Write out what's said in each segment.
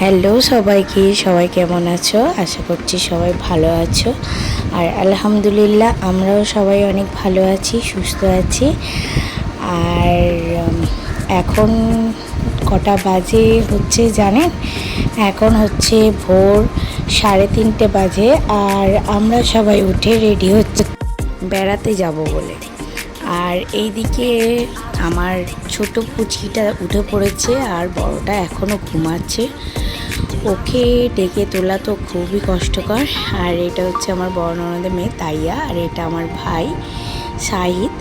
Hello সবাইকে, সবাই কেমন আছো? আশা করছি সবাই ভালো আছো। আর আলহামদুলিল্লাহ আমরাও সবাই অনেক ভালো আছি, সুস্থ আছি। আর এখন কটা বাজে হচ্ছে জানেন? এখন হচ্ছে ভোর 3:30 বাজে। আর আমরা সবাই উঠে রেডি হচ্ছে বেড়াতে যাব বলে। আর এইদিকে আমার ছোট পুচিটা উঠে পড়েছে আর বড়টা এখনও ঘুমাচ্ছে। ওকে ডেকে তোলা তো খুবই কষ্টকর। আর এটা হচ্ছে আমার বড় ননদের মেয়ে তাইয়া, আর এটা আমার ভাই শাহিদ।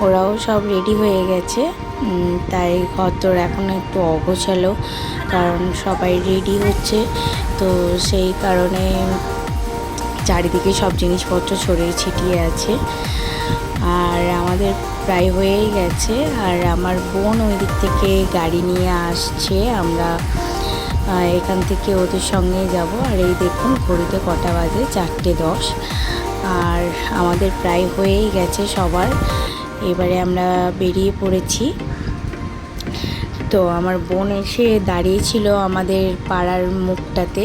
ওরাও সব রেডি হয়ে গেছে। তাই ঘর এখন একটু অগোছালো, কারণ সবাই রেডি হচ্ছে। তো সেই কারণে চারিদিকে সব জিনিসপত্র ছড়িয়ে ছিটিয়ে আছে। আর আমাদের প্রায় হয়েই গেছে। আর আমার বোন ওই দিক থেকে গাড়ি নিয়ে আসছে, আমরা এখান থেকে ওদের সঙ্গেই যাব। আর এই দেখুন ঘড়িতে কটা বাজে, 4:10। আর আমাদের প্রায় হয়েই গেছে সবার। এবারে আমরা বেরিয়ে পড়েছি। তো আমার বোন এসে দাঁড়িয়েছিল আমাদের পাড়ার মুখটাতে।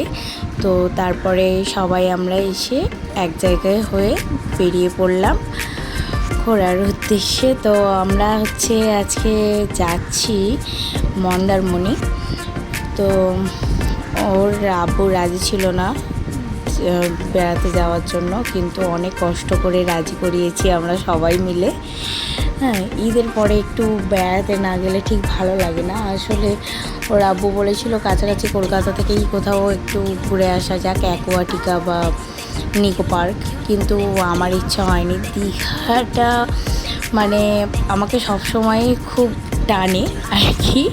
তো তারপরে সবাই আমরা এসে এক জায়গায় হয়ে বেরিয়ে পড়লাম ঘোরার উদ্দেশ্যে। তো আমরা হচ্ছে আজকে যাচ্ছি মন্দারমণি। তো ওর আব্বু রাজি ছিল না বেড়াতে যাওয়ার জন্য, কিন্তু অনেক কষ্ট করে রাজি করিয়েছি আমরা সবাই মিলে। হ্যাঁ, ঈদের পরে একটু বেড়াতে না গেলে ঠিক ভালো লাগে না আসলে। ওর আব্বু বলেছিল কাছাকাছি কলকাতা থেকেই কোথাও একটু ঘুরে আসা যাক, অ্যাকোয়াটিকা বা নিকো পার্ক। কিন্তু আমার ইচ্ছা হয়নি। দীঘাটা মানে আমাকে সবসময় খুব টানে আর কি।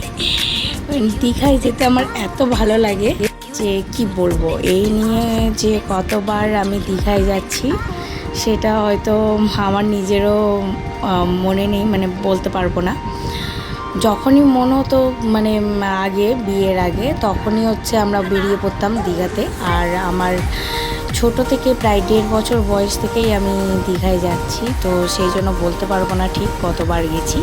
দীঘায় যেতে আমার এত ভালো লাগে যে কি বলবো। এই নিয়ে যে কতবার আমি দীঘায় যাচ্ছি সেটা হয়তো আমার নিজেরও মনে নেই, মানে বলতে পারবো না। যখনই মনে হতো মানে আগে বিয়ের আগে, তখনই হচ্ছে আমরা বেরিয়ে পড়তাম দীঘাতে। আর আমার ছোট থেকে প্রায় 1.5 বছর বয়স থেকেই আমি দীঘায় যাচ্ছি। তো সেই জন্য বলতে পারবো না ঠিক কতবার গেছি।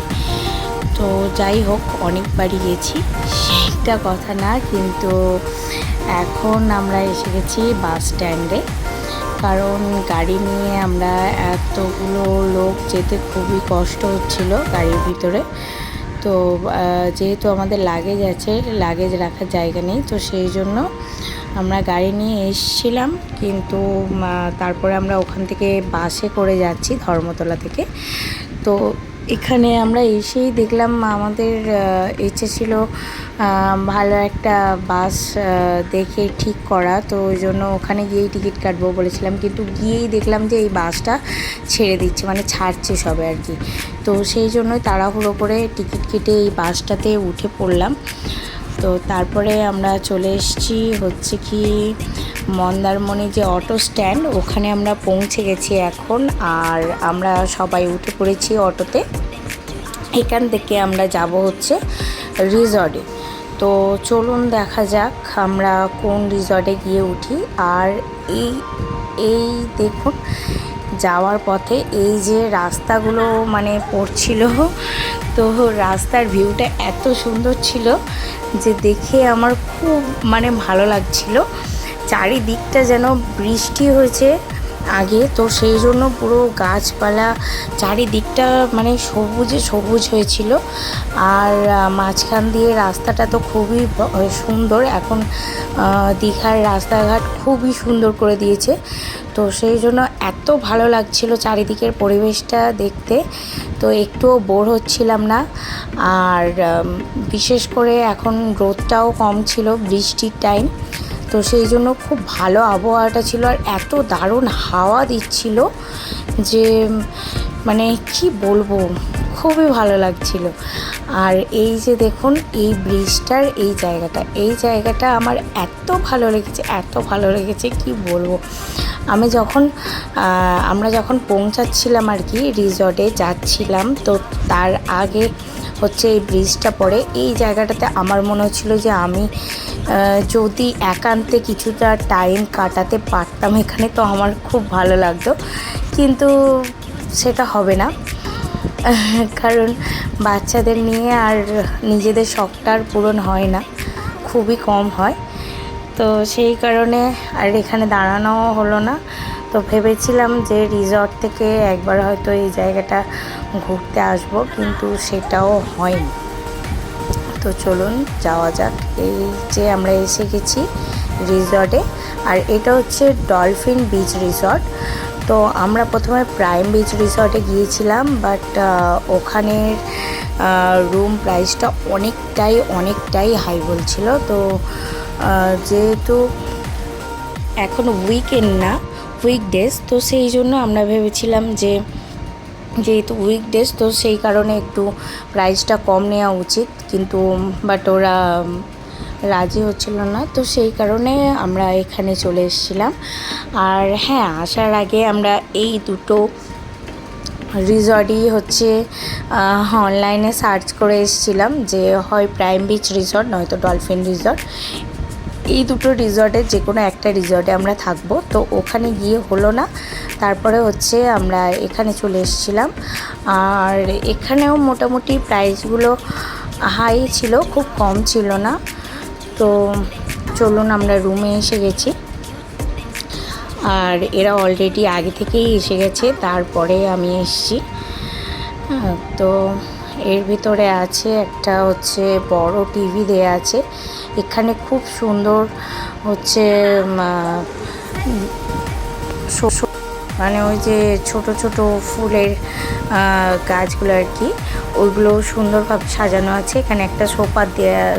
তো যাই হোক, অনেকবারই গেছি সেটা কথা না। কিন্তু এখন আমরা এসে গেছি বাস স্ট্যান্ডে, কারণ গাড়ি নিয়ে আমরা এতগুলো লোক যেতে খুবই কষ্ট হচ্ছিল গাড়ির ভিতরে। তো যেহেতু আমাদের লাগেজ আছে, লাগেজ রাখার জায়গা নেই, তো সেই জন্য আমরা গাড়ি নিয়ে এসেছিলাম। কিন্তু তারপরে আমরা ওখান থেকে বাসে করে যাচ্ছি ধর্মতলা থেকে। তো এখানে আমরা এসেই দেখলাম আমাদের ইচ্ছে ছিল ভালো একটা বাস দেখে ঠিক করা। তো ওই জন্য ওখানে গিয়েই টিকিট কাটবো বলেছিলাম, কিন্তু গিয়েই দেখলাম যে এই বাসটা ছেড়ে দিচ্ছে, মানে ছাড়ছে সবে আর কি। তো সেই জন্যই তাড়াহুড়ো করে টিকিট কেটে এই বাসটাতে উঠে পড়লাম। তো তারপরে আমরা চলে এসেছি হচ্ছে কি মন্দারমণি যে অটো স্ট্যান্ড, ওখানে আমরা পৌঁছে গেছি এখন। আর আমরা সবাই উঠে পড়েছি অটোতে। এখান থেকে আমরা যাব হচ্ছে রিসর্টে। তো চলুন দেখা যাক আমরা কোন রিসর্টে গিয়ে উঠি। আর এই এই দেখুন যাওয়ার পথে এই যে রাস্তাগুলো মানে পড়ছিল, তো রাস্তার ভিউটা এত সুন্দর ছিল যে দেখে আমার খুব মানে ভালো লাগছিল। চারিদিকটা যেন বৃষ্টি হয়েছে আগে, তো সেই জন্য পুরো গাছপালা চারিদিকটা মানে সবুজে সবুজ হয়েছিল। আর মাঝখান দিয়ে রাস্তাটা তো খুবই সুন্দর। এখন দীঘার রাস্তাঘাট খুবই সুন্দর করে দিয়েছে। তো সেই জন্য এত ভালো লাগছিল চারিদিকের পরিবেশটা দেখতে। তো একটুও বোর হচ্ছিলাম না। আর বিশেষ করে এখন রোদটাও কম ছিল, বৃষ্টির টাইম। তো সেই জন্য খুব ভালো আবহাওয়াটা ছিল। আর এত দারুণ হাওয়া দিচ্ছিল যে মানে কি বলবো, খুবই ভালো লাগছিল। আর এই যে দেখুন এই ব্রিজটার এই জায়গাটা আমার এত ভালো লেগেছে, এত ভালো লেগেছে কি বলবো। আমরা যখন পৌঁছাচ্ছিলাম আর কি রিসর্টে যাচ্ছিলাম, তো তার আগে হচ্ছে এই ব্রিজটা পড়ে। এই জায়গাটাতে আমার মনে হচ্ছিল যে আমি যদি একান্তে কিছুটা টাইম কাটাতে পারতাম এখানে, তো আমার খুব ভালো লাগতো। কিন্তু সেটা হবে না, কারণ বাচ্চাদের নিয়ে আর নিজেদের শখটা আর পূরণ হয় না, খুবই কম হয়। তো সেই কারণে আর এখানে দাঁড়ানো হলো না। তো ভেবেছিলাম যে রিসর্ট থেকে একবার হয়তো এই জায়গাটা ঘুরতে আসব, কিন্তু সেটাও হয়নি। তো চলুন যাওয়া যাক। এই যে আমরা এসে গেছি রিসর্টে, আর এটা হচ্ছে ডলফিন বিচ রিসর্ট। তো আমরা প্রথমে প্রাইম বিচ রিসর্টে গিয়েছিলাম, বাট ওখানের রুম প্রাইসটা অনেকটাই হাই বলছিল। তো যেহেতু এখন উইকেন্ড না, উইকডেজ, তো সেই জন্য আমরা ভেবেছিলাম যে যেহেতু উইকডেজ তো সেই কারণে একটু প্রাইসটা কম নেওয়া উচিত, কিন্তু বাট ওরা রাজি হচ্ছিল না। তো সেই কারণে আমরা এখানে চলে এসেছিলাম। আর হ্যাঁ, আসার আগে আমরা এই দুটো রিসর্টই হচ্ছে অনলাইনে সার্চ করে এসেছিলাম, যে হয় প্রাইম বিচ রিসর্ট নয়তো ডলফিন রিসর্ট। এই দুটো রিসর্টের যে কোনো একটা রিসর্টে আমরা থাকবো। তো ওখানে গিয়ে হলো না, তারপরে হচ্ছে আমরা এখানে চলে এসেছিলাম। আর এখানেও মোটামুটি প্রাইসগুলো হাই ছিল, খুব কম ছিল না। তো চলুন, আমরা রুমে এসে গেছি। আর এরা অলরেডি আগে থেকেই এসে গেছে, তারপরে আমি এসেছি। তো এর ভিতরে আছে একটা হচ্ছে বড় টিভি দেয়া আছে। এখানে খুব সুন্দর হচ্ছে মানে ওই যে ছোট ছোট ফুলের গাছগুলো আর কি, ওইগুলো সুন্দরভাবে সাজানো আছে। এখানে একটা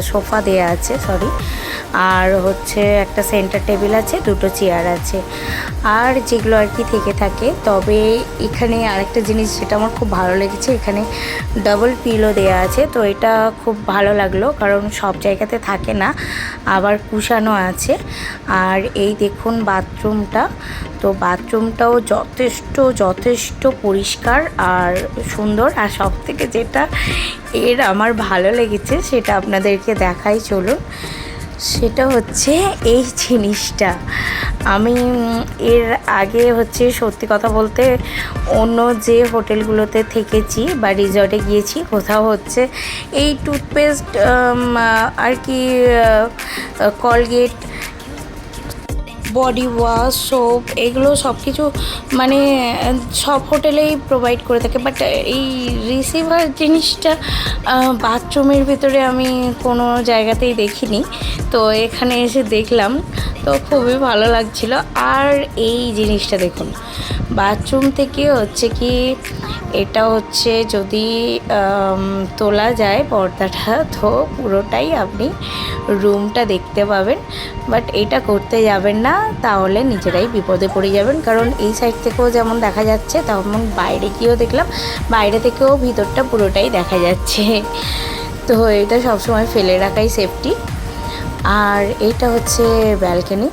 সোফা দেয়া আছে, আর হচ্ছে একটা সেন্টার টেবিল আছে, দুটো চেয়ার আছে, আর যেগুলো আর কি থেকে থাকে। তবে এখানে আরেকটা জিনিস যেটা আমার খুব ভালো লেগেছে, এখানে ডাবল পিলো দেয়া আছে। তো এটা খুব ভালো লাগলো, কারণ সব জায়গাতে থাকে না। আবার কুশানো আছে। আর এই দেখুন বাথরুমটা, তো বাথরুমটাও যথেষ্ট পরিষ্কার আর সুন্দর। আর সব থেকে যেটা আমার ভালো লেগেছে সেটা আপনাদেরকে দেখাই, চলুন। সেটা হচ্ছে এই জিনিসটা। আমি এর আগে হচ্ছে সত্যি কথা বলতে অন্য যে হোটেলগুলোতে থেকেছি বা রিসর্টে গিয়েছি, কোথাও হচ্ছে এই টুথপেস্ট আর কি, কলগেট, বডি ওয়াশ, সোপ, এগুলো সব কিছু মানে সব হোটেলেই প্রোভাইড করে থাকে। বাট এই রিসিভার জিনিসটা বাথরুমের ভিতরে আমি কোনো জায়গাতেই দেখিনি। তো এখানে এসে দেখলাম, তো খুবই ভালো লাগছিল। আর এই জিনিসটা দেখুন, বাথরুম থেকে হচ্ছে কি, এটা হচ্ছে যদি তোলা যায় পর্দাটা, তো পুরোটাই আপনি রুমটা দেখতে পাবেন। বাট এটা করতে যাবেন না, তাহলে নিজেরাই বিপদে পড়ে যাবেন। কারণ এই সাইড থেকেও যেমন দেখা যাচ্ছে, তেমন বাইরে গিয়েও দেখলাম, বাইরে থেকেও ভিতরটা পুরোটাই দেখা যাচ্ছে। তো এটা সবসময় ফেলে রাখাই সেফটি। আর এইটা হচ্ছে ব্যালকনি।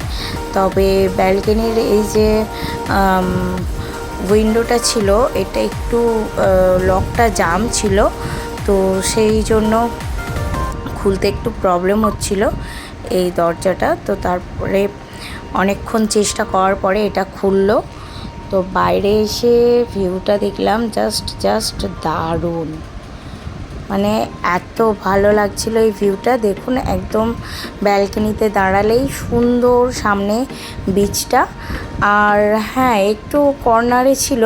তবে ব্যালকনির এই যে উইন্ডোটা ছিল, এটা একটু লকটা জাম ছিল, তো সেই জন্য খুলতে একটু প্রবলেম হচ্ছিল এই দরজাটা। তো তারপরে অনেকক্ষণ চেষ্টা করার পরে এটা খুললো। তো বাইরে এসে ভিউটা দেখলাম, জাস্ট দারুণ, মানে এত ভালো লাগছিল এই ভিউটা। দেখুন, একদম ব্যালকনিতে দাঁড়ালেই সুন্দর সামনে বিচটা। আর হ্যাঁ, একটু কর্নারে ছিল,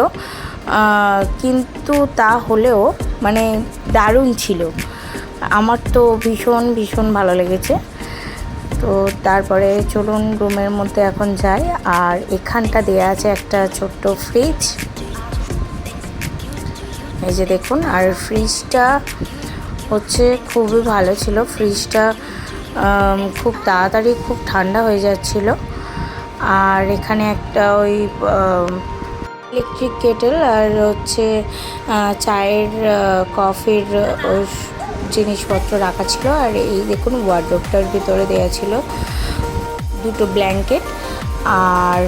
কিন্তু তা হলেও মানে দারুণ ছিল। আমার তো ভীষণ ভালো লেগেছে। তো তারপরে চলুন রুমের মধ্যে এখন যাই। আর এখানটা দেয়া আছে একটা ছোট্ট ফ্রিজ, এই যে দেখুন। আর ফ্রিজটা হচ্ছে খুবই ভালো ছিল। ফ্রিজটা খুব তাড়াতাড়ি খুব ঠান্ডা হয়ে যাচ্ছিল। আর এখানে একটা ওই ইলেকট্রিক কেটেল আর হচ্ছে চায়ের কফির জিনিসপত্র রাখা ছিল। আর এই দেখুন ওয়ার্ডরোবটার ভিতরে দেওয়া ছিল দুটো ব্ল্যাঙ্কেট। আর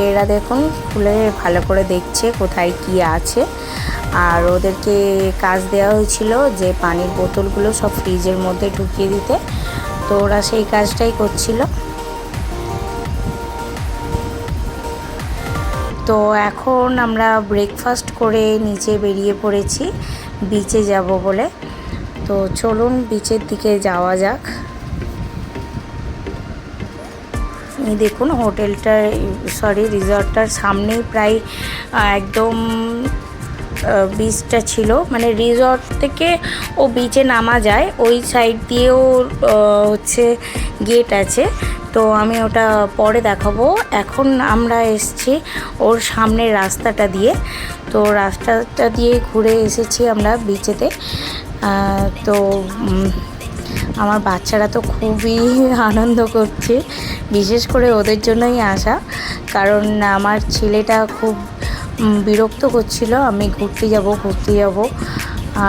এরা দেখুন খুলে ভালো করে দেখছে কোথায় কি আছে। আর ওদেরকে কাজ দেওয়া হয়েছিল যে পানির বোতলগুলো সব ফ্রিজের মধ্যে ঢুকিয়ে দিতে, তো ওরা সেই কাজটাই করছিল। তো এখন আমরা ব্রেকফাস্ট করে নিচে বেরিয়ে পড়েছি বিচে যাব বলে। তো চলুন বিচের দিকে যাওয়া যাক। এই দেখুন হোটেলটার সরি রিসর্টটার সামনেই প্রায় একদম বিচটা ছিল, মানে রিসর্ট থেকে ও বিচে নামা যায়, ওই সাইড দিয়েও হচ্ছে গেট আছে। তো আমি ওটা পরে দেখাবো। এখন আমরা এসেছি ওর সামনের রাস্তাটা দিয়ে, তো রাস্তাটা দিয়ে ঘুরে এসেছি আমরা বিচেতে। তো আমার বাচ্চারা তো খুবই আনন্দ করছে, বিশেষ করে ওদের জন্যই আসা, কারণ আমার ছেলেটা খুব বিরক্ত করছিল আমি ঘুরতে যাব,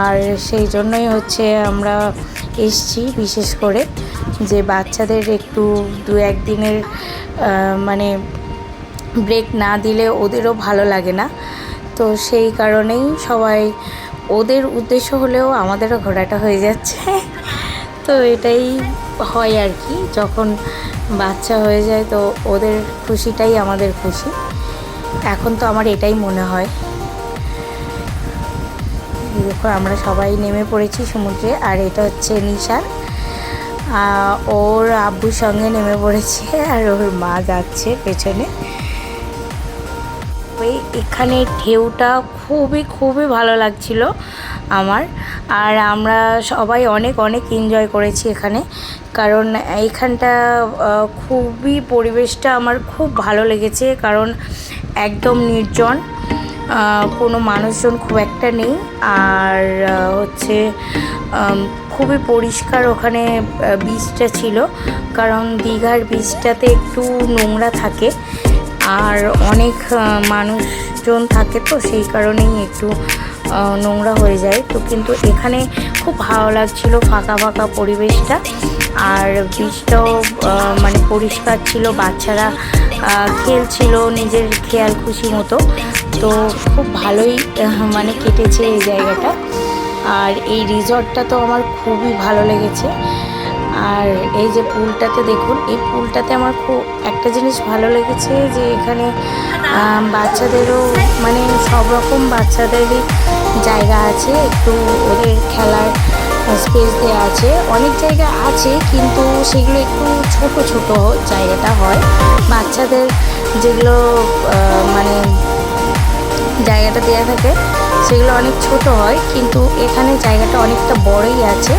আর সেই জন্যই হচ্ছে আমরা এসছি, বিশেষ করে যে বাচ্চাদের একটু 2-1 দিনের মানে ব্রেক না দিলে ওদেরও ভালো লাগে না। তো সেই কারণেই সবাই, ওদের উদ্দেশ্য হলেও আমাদেরও ঘোরাটা হয়ে যাচ্ছে। তো এটাই হয় আর কি, যখন বাচ্চা হয়ে যায় তো ওদের খুশিটাই আমাদের খুশি। এখন তো আমার এটাই মনে হয়। দেখো আমরা সবাই নেমে পড়েছি সমুদ্রে, আর এটা হচ্ছে নিশার, ওর আব্বুর সঙ্গে নেমে পড়েছে, আর ওর মা যাচ্ছে পেছনে। এখানে ঢেউটা খুবই ভালো লাগছিল আমার, আর আমরা সবাই অনেক এনজয় করেছি এখানে, কারণ এইখানটা খুবই পরিবেশটা আমার খুব ভালো লেগেছে, কারণ একদম নির্জন, কোনো মানুষজন খুব একটা নেই, আর হচ্ছে খুবই পরিষ্কার ওখানে বিচটা ছিল, কারণ দীঘার বিচটাতে একটু নোংরা থাকে আর অনেক মানুষজন থাকে, তো সেই কারণেই একটু নোংরা হয়ে যায়। তো কিন্তু এখানে খুব ভালো লাগছিল, ফাঁকা পরিবেশটা, আর বীজটাও মানে পরিষ্কার ছিল, বাচ্চারা খেলছিল নিজের খেয়াল খুশি মতো। তো খুব ভালোই মানে কেটেছে এই জায়গাটা, আর এই রিসর্টটা তো আমার খুবই ভালো লেগেছে। আর এই যে পুলটাতে দেখুন, এই পুলটাতে আমার খুব একটা জিনিস ভালো লেগেছে, যে এখানে বাচ্চাদেরও মানে সব রকম বাচ্চাদেরই জায়গা আছে, একটু ওদের খেলার স্পেস দেওয়া আছে, অনেক জায়গা আছে কিন্তু সেগুলো একটু ছোট জায়গাটা হয়, বাচ্চাদের যেগুলো মানে জায়গাটা দেওয়া থাকে সেগুলো অনেক ছোট হয়, কিন্তু এখানে জায়গাটা অনেকটা বড়ই আছে,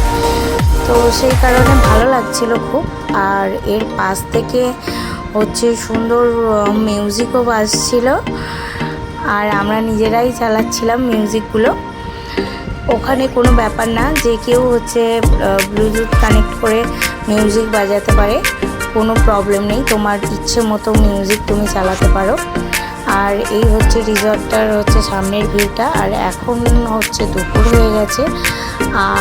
তো সেই কারণে ভালো লাগছিল খুব। আর এর পাশ থেকে হচ্ছে সুন্দর মিউজিকও বাজছিল, আর আমরা নিজেরাই চালাচ্ছিলাম মিউজিকগুলো। ওখানে কোনো ব্যাপার না যে কেউ হচ্ছে ব্লুটুথ কানেক্ট করে মিউজিক বাজাতে পারে, কোনো প্রবলেম নেই, তোমার ইচ্ছে মতো মিউজিক তুমি চালাতে পারো। আর এই হচ্ছে রিসর্টটার হচ্ছে সামনের ভিউটা। আর এখন হচ্ছে দুপুর হয়ে গেছে,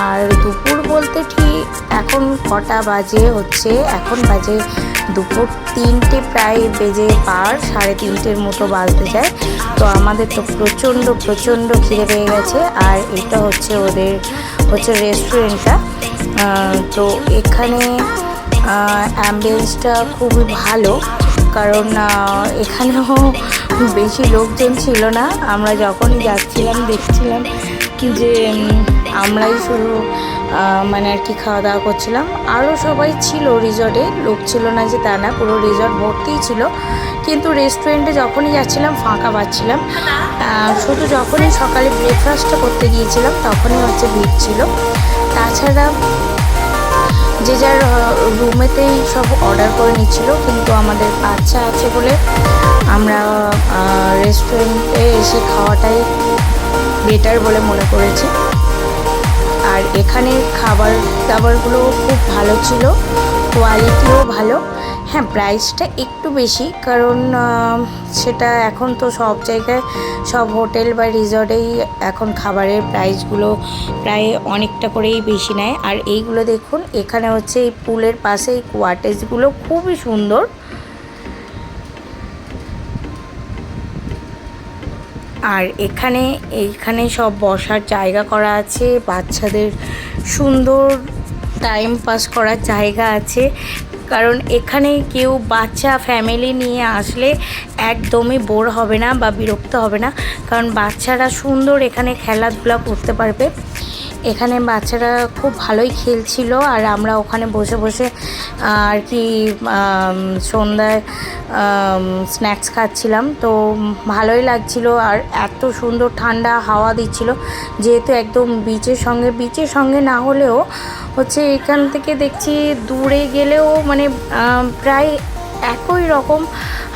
আর দুপুর বলতে ঠিক এখন কটা বাজে হচ্ছে, এখন বাজে দুপুর 3টে প্রায় বেজে পার, 3:30 মতো বাজতে যায়। তো আমাদের তো প্রচণ্ড খিদে পেয়ে গেছে, আর এটা হচ্ছে ওদের হচ্ছে রেস্টুরেন্টটা। তো এখানে অ্যাম্বিয়েন্সটা খুবই ভালো, কারণ এখানেও বেশি লোকজন ছিল না, আমরা যখনই যাচ্ছিলাম দেখছিলাম যে আমরাই শুধু মানে আর কি খাওয়া দাওয়া করছিলাম, আরও সবাই ছিল রিসর্টে, লোক ছিল না যে তা না, পুরো রিসর্ট ভর্তিই ছিল, কিন্তু রেস্টুরেন্টে যখনই যাচ্ছিলাম ফাঁকা পাচ্ছিলাম, শুধু যখনই সকালে ব্রেকফাস্টটা করতে গিয়েছিলাম তখনই হচ্ছে ভিড় ছিল। তাছাড়া যে যার রুমেতেই সব অর্ডার করে নিচ্ছিল, কিন্তু আমাদের বাচ্চা আছে বলে আমরা রেস্টুরেন্টে এসে খাওয়াটাই বেটার বলে মনে করেছি। আর এখানে খাবার দাবারগুলো খুব ভালো ছিল, কোয়ালিটিও ভালো। হ্যাঁ, প্রাইসটা একটু বেশি, কারণ সেটা এখন তো সব জায়গায় সব হোটেল বা রিসর্টেই এখন খাবারের প্রাইসগুলো প্রায় অনেকটা করেই বেশি নেয়। আর এইগুলো দেখুন, এখানে হচ্ছে এই পুলের পাশে এই কোয়াটেজগুলো খুবই সুন্দর, আর এইখানে সব বসার জায়গা করা আছে, বাচ্চাদের সুন্দর টাইম পাস করার জায়গা আছে, কারণ এখানে কেউ বাচ্চা ফ্যামিলি নিয়ে আসলে একদমই বোর হবে না বা বিরক্ত হবে না, কারণ বাচ্চারা সুন্দর এখানে খেলাধুলা করতে পারবে। এখানে বাচ্চারা খুব ভালোই খেলছিল আর আমরা ওখানে বসে বসে আর কি সন্ধ্যায় স্ন্যাক্স খাচ্ছিলাম, তো ভালোই লাগছিল। আর এত সুন্দর ঠান্ডা হাওয়া দিচ্ছিল, যেহেতু একদম বিচের সঙ্গে না হলেও হচ্ছে এখান থেকে দেখছি দূরে গেলেও মানে প্রায় একই রকম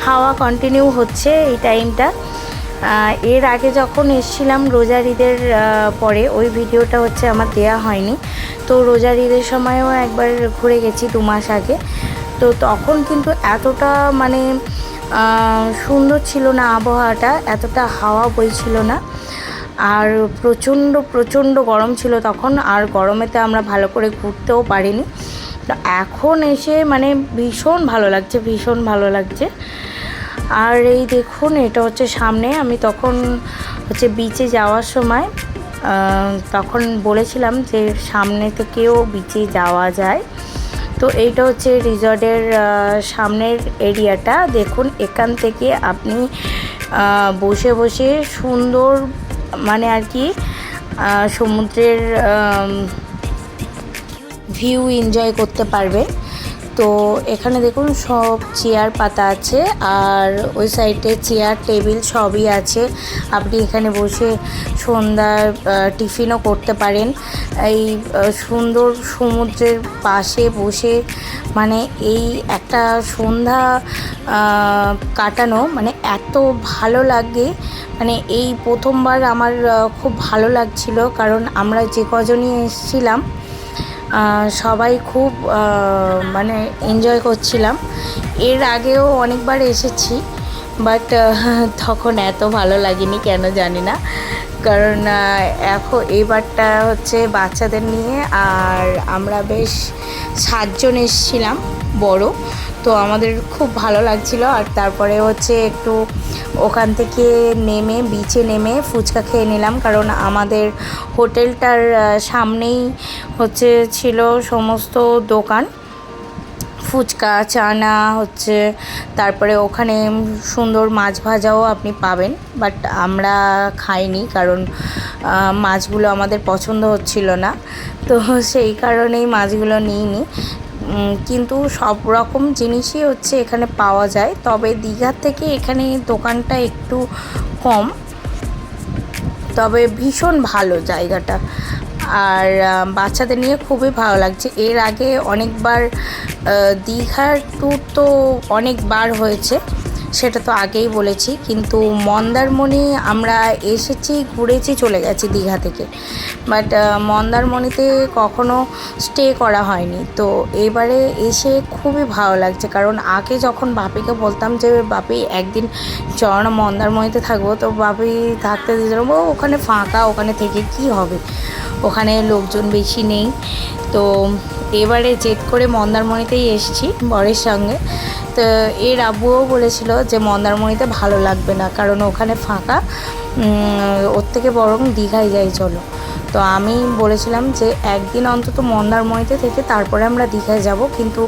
হাওয়া কন্টিনিউ হচ্ছে এই টাইমটা। এর আগে যখন এসেছিলাম রোজার ঈদের পরে, ওই ভিডিওটা হচ্ছে আমার দেয়া হয়নি, তো রোজার ঈদের সময়ও একবার ঘুরে গেছি 2 মাস আগে। তো তখন কিন্তু এতটা মানে সুন্দর ছিল না আবহাওয়াটা, এতটা হাওয়া বইছিল না, আর প্রচণ্ড গরম ছিল তখন, আর গরমেতে আমরা ভালো করে ঘুরতেও পারিনি। তো এখন এসে মানে ভীষণ ভালো লাগছে। আর এই দেখুন, এটা হচ্ছে সামনে, আমি তখন হচ্ছে বিচে যাওয়ার সময় তখন বলেছিলাম যে সামনে থেকেও বিচে যাওয়া যায়। তো এইটা হচ্ছে রিসর্টের সামনের এরিয়াটা। দেখুন, এখান থেকে আপনি বসে বসে সুন্দর মানে আর কি সমুদ্রের ভিউ এনজয় করতে পারবে। তো এখানে দেখুন সব চেয়ার পাতা আছে, আর ওই সাইডে চেয়ার টেবিল সবই আছে। আপনি এখানে বসে সন্ধ্যার টিফিনও করতে পারেন। এই সুন্দর সমুদ্রের পাশে বসে মানে এই একটা সন্ধ্যা কাটানো মানে এত ভালো লাগে। মানে এই প্রথমবার আমার খুব ভালো লাগছিল, কারণ আমরা যে কজনই এসেছিলাম সবাই খুব মানে এনজয় করছিলাম। এর আগেও অনেকবার এসেছি, বাট তখন এত ভালো লাগেনি কেন জানি না, কারণ এখন এইবারটা হচ্ছে বাচ্চাদের নিয়ে, আর আমরা বেশ 7 জন এসেছিলাম বড়, তো আমাদের খুব ভালো লাগছিল। আর তারপরে হচ্ছে একটু ওখান থেকে নেমে বিচে নেমে ফুচকা খেয়ে নিলাম, কারণ আমাদের হোটেলটার সামনেই হচ্ছে ছিল সমস্ত দোকান, ফুচকা চানা হচ্ছে, তারপরে ওখানে সুন্দর মাছ ভাজাও আপনি পাবেন, বাট আমরা খাইনি কারণ মাছগুলো আমাদের পছন্দ হচ্ছিল না, তো সেই কারণেই মাছগুলো নিইনি। কিন্তু সব রকম জিনিসই হচ্ছে এখানে পাওয়া যায়, তবে দীঘার থেকে এখানে দোকানটা একটু কম, তবে ভীষণ ভালো জায়গাটা। আর বাচ্চাদের নিয়ে খুবই ভালো লাগছে। এর আগে অনেকবার দীঘার ট্যুর তো অনেকবার হয়েছে, সেটা তো আগেই বলেছি, কিন্তু মন্দারমণি আমরা এসেছি, ঘুরেছি, চলে গেছি দীঘা থেকে, বাট মন্দারমণিতে কখনো স্টে করা হয়নি। তো এবারে এসে খুবই ভালো লাগছে, কারণ আগে যখন বাপিকে বলতাম যে বাপি একদিন চল না মন্দারমণিতে থাকবো, তো বাপি থাকতে দিয়েছিল, ওখানে ফাঁকা, ওখানে থেকে কি হবে, ওখানে লোকজন বেশি নেই। তো এবারে জেদ করে মন্দারমণিতেই এসেছি বরের সঙ্গে। তো এর আব্বুও বলেছিল যে মন্দারমণিতে ভালো লাগবে না, কারণ ওখানে ফাঁকা, ওর থেকে বরং দীঘায় যাই চলো। তো আমি বলেছিলাম যে একদিন অন্তত মন্দারমণিতে থেকে তারপরে আমরা দীঘায় যাব, কিন্তু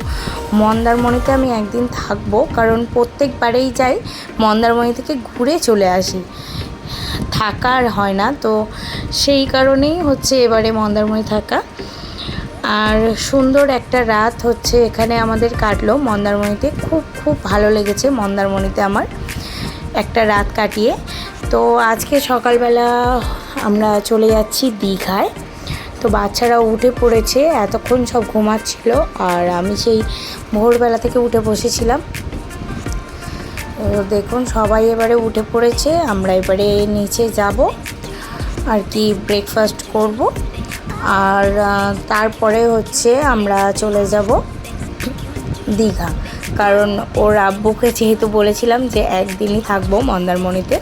মন্দারমণিতে আমি একদিন থাকবো, কারণ প্রত্যেকবারেই যাই মন্দারমণি থেকে ঘুরে চলে আসি, থাকা আর হয় না। তো সেই কারণেই হচ্ছে এবারে মন্দারমণি থাকা। আর সুন্দর একটা রাত হচ্ছে এখানে আমাদের কাটলো মন্দারমণিতে, খুব ভালো লেগেছে মন্দারমণিতে আমার একটা রাত কাটিয়ে। তো আজকে সকালবেলা আমরা চলে যাচ্ছি দীঘায়। তো বাচ্চারা উঠে পড়েছে, এতক্ষণ সব ঘুমাচ্ছিল, আর আমি সেই ভোরবেলা থেকে উঠে বসেছিলাম। দেখুন সবাই এবারে উঠে পড়েছে, আমরা এবারে নিচে যাব আর কি ব্রেকফাস্ট করব, আর তারপরে হচ্ছে আমরা চলে যাব দীঘা, কারণ ওর আব্বুকে যেহেতু বলেছিলাম যে একদিনই থাকবো মন্দারমণিতে,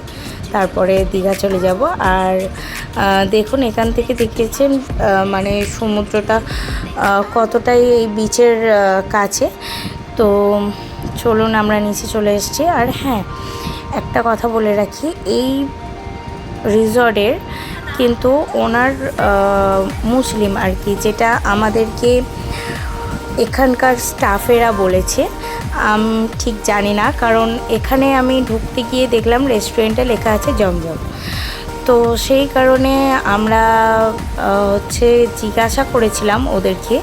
তারপরে দীঘা চলে যাব। আর দেখুন এখান থেকে দেখেছেন মানে সমুদ্রটা কতটাই এই বিচের কাছে। তো চলুন আমরা নিচে চলে এসেছি। আর হ্যাঁ, একটা কথা বলে রাখি, এই রিসর্টের কিন্তু ওনার মুসলিম আর কি, যেটা আমাদেরকে এখানকার স্টাফেরা বলেছে, ঠিক জানি না, কারণ এখানে আমি ঢুকতে গিয়ে দেখলাম রেস্টুরেন্টে লেখা আছে জমজম। তো সেই কারণে আমরা হচ্ছে জিজ্ঞাসা করেছিলাম ওদেরকে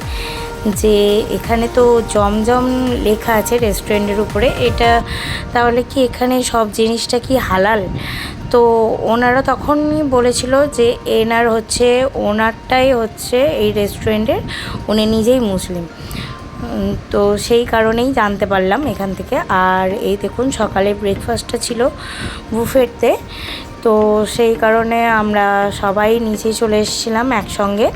যে এখানে তো জমজম লেখা আছে রেস্টুরেন্টের উপরে, এটা তাহলে কি এখানে সব জিনিসটা কি হালাল? তো ওনারা তখনই বলেছিল যে ওনারটাই হচ্ছে এই রেস্টুরেন্টের, উনি নিজেই মুসলিম। তো সেই কারণেই জানতে পারলাম এখান থেকে। আর এই দেখুন সকালে ব্রেকফাস্টটা ছিল বুফেতে, তো সেই কারণে আমরা সবাই নিচে চলে এসেছিলাম একসঙ্গে,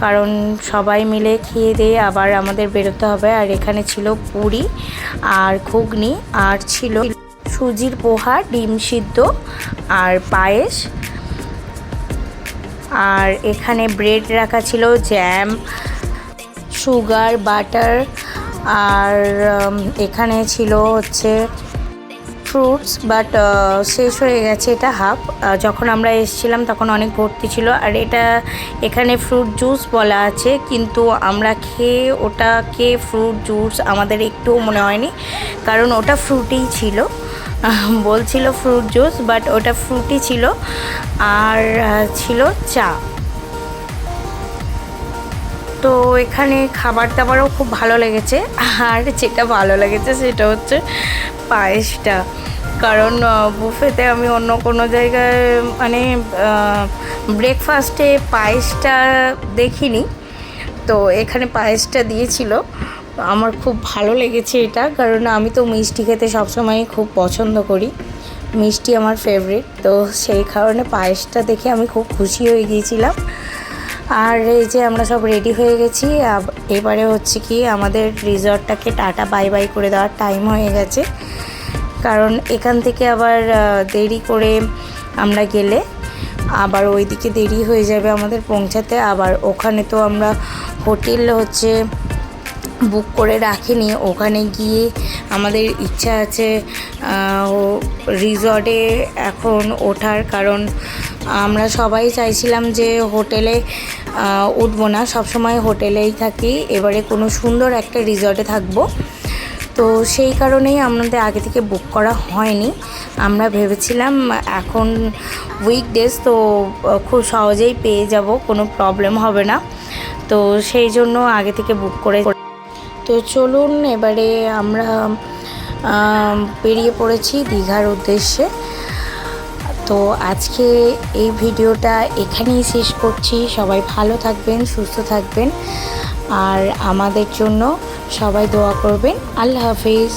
কারণ সবাই মিলে খেয়ে দিয়ে আবার আমাদের বেরোতে হবে। আর এখানে ছিল পুরি আর ঘুগনি, আর ছিল সুজির পোহা, ডিম সিদ্ধ আর পায়েস, আর এখানে ব্রেড রাখা ছিল, জ্যাম, সুগার, বাটার, আর এখানে ছিল হচ্ছে ফ্রুটস, বাট শেষ হয়ে গেছে, এটা হাফ। যখন আমরা এসেছিলাম তখন অনেক ভর্তি ছিল। আর এখানে ফ্রুট জুস বলা আছে, কিন্তু আমরা ওটাকে ফ্রুট জুস আমাদের একটুও মনে হয়নি, কারণ ওটা ফ্রুটিই ছিল। বলছিল ফ্রুট জুস, বাট ওটা ফ্রুটি ছিল। আর ছিল চা। তো এখানে খাবার দাবারও খুব ভালো লেগেছে। আর যেটা ভালো লেগেছে সেটা হচ্ছে পায়েসটা, কারণ বুফেতে আমি অন্য কোনো জায়গায় মানে ব্রেকফাস্টে পায়েসটা দেখিনি, তো এখানে পায়েসটা দিয়েছিল। আমার খুব ভালো লেগেছে এটা, কারণ আমি তো মিষ্টি খেতে সবসময় খুব পছন্দ করি, মিষ্টি আমার ফেভারিট। তো সেই কারণে পায়েসটা দেখে আমি খুব খুশি হয়ে গিয়েছিলাম। আর এই যে আমরা সব রেডি হয়ে গেছি, এবারে হচ্ছে কি আমাদের রিসর্টটাকে টাটা বাই বাই করে দেওয়ার টাইম হয়ে গেছে, কারণ এখান থেকে আবার দেরি করে আমরা গেলে আবার ওইদিকে দেরি হয়ে যাবে আমাদের পৌঁছাতে। আবার ওখানে তো আমরা হোটেল হচ্ছে বুক করে রাখিনি, ওখানে গিয়ে আমাদের ইচ্ছা আছে রিসর্টে এখন ওঠার, কারণ আমরা সবাই চাইছিলাম যে হোটেলে উঠবো না, সবসময় হোটেলেই থাকি, এবারে কোনো সুন্দর একটা রিসর্টে থাকবো। তো সেই কারণেই আমাদের আগে থেকে বুক করা হয়নি। আমরা ভেবেছিলাম এখন উইকডেজ, তো খুব সহজেই পেয়ে যাব, কোনো প্রবলেম হবে না, তো সেই জন্য আগে থেকে বুক করে। তো চলুন এবারে আমরা বেরিয়ে পড়েছি দীঘার উদ্দেশ্যে। তো আজকে এই ভিডিওটা এখানেই শেষ করছি। সবাই ভালো থাকবেন, সুস্থ থাকবেন, আর আমাদের জন্য সবাই দোয়া করবেন। আল্লাহ হাফিজ।